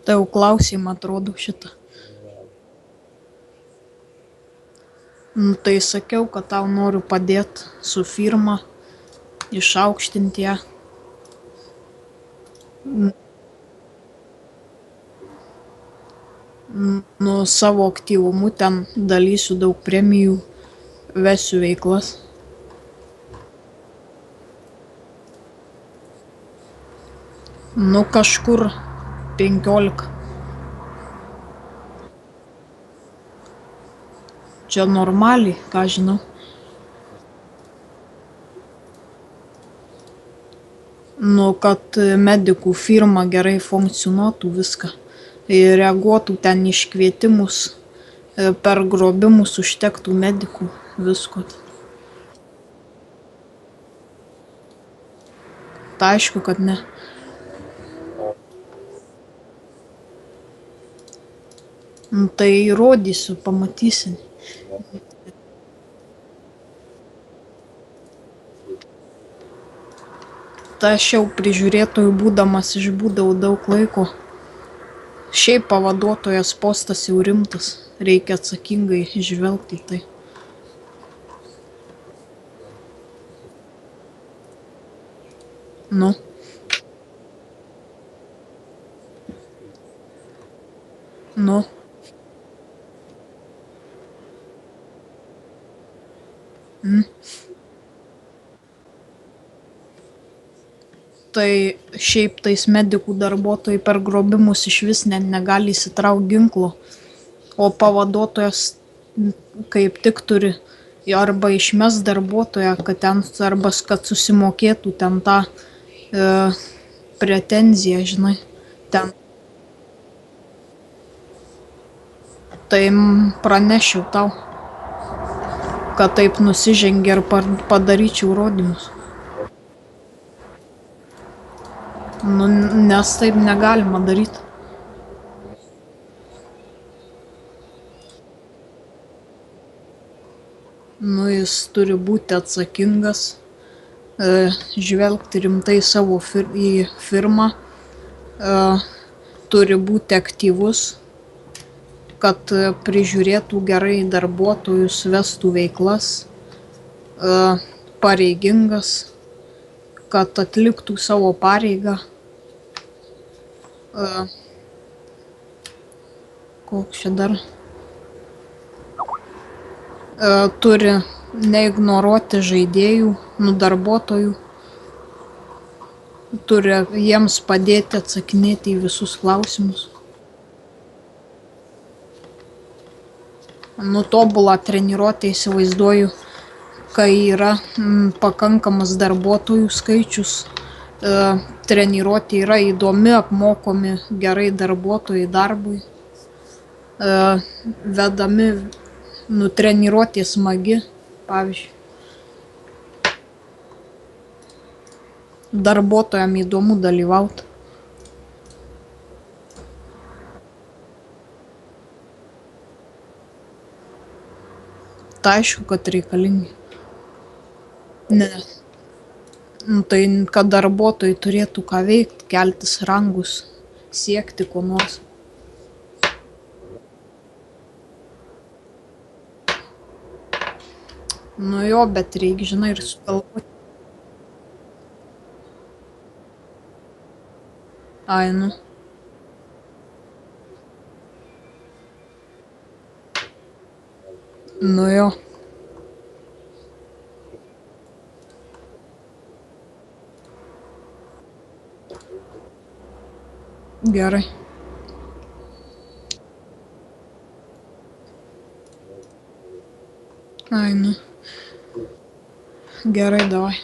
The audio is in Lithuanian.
Tai jau klausėm, atrodo, šitą. Nu, tai sakiau, kad tau noriu padėti su firma, išaukštinti ją. Nu, savo aktyvumu ten dalysiu daug premijų, vesiu veiklas. Nu, kažkur 15. Čia normaliai, ką žinau. Nu, kad medikų firma gerai funkcionuotų viską. Ir reaguotų ten iškvietimus, per grobimus užtektų medikų, visko. Tai aišku, kad ne. Nu, tai įrodysiu, pamatysi. Tai aš jau prižiūrėtojų būdamas išbūdavau daug laiko. Šiaip pavaduotojas postas jau rimtas, reikia atsakingai žvelgti į tai. Nu. Nu. Tai šiaip tais medikų darbuotojai per grobimus išvis net negali įsitraukti ginklo, o pavaduotojas kaip tik turi arba išmes darbuotoją, kad ten arba kad susimokėtų ten tą pretenziją, žinai, ten. Tai pranešiau tau, kad taip nusižengė ir padaryčiau įrodymus. Nu, nes taip negalima daryti. Nu, jis turi būti atsakingas, žvelgti rimtai savo į firmą, turi būti aktyvus, kad prižiūrėtų gerai darbuotojus, vestų veiklas, pareigingas, kad atliktų savo pareigą. Koks čia dar? Turi neignoruoti žaidėjų, darbuotojų. Turi jiems padėti atsakinėti į visus klausimus. Tobulą treniruotę įsivaizduoju, kai yra pakankamas darbuotojų skaičius, treniruotė yra įdomi, apmokomi gerai darbuotojai darbui, vedami, treniruotė smagi, pavyzdžiui. Darbuotojams įdomu dalyvauti. Tai aišku, kad reikalingi. Ne. Tai kad darbuotojai turėtų ką veikti, keltis rangus, siekti ko nors. Nu jo, bet reikia, žinai, ir sugalvoti. Ai, nu. Nu jo. Gerai. Ai, nu. Gerai, davai.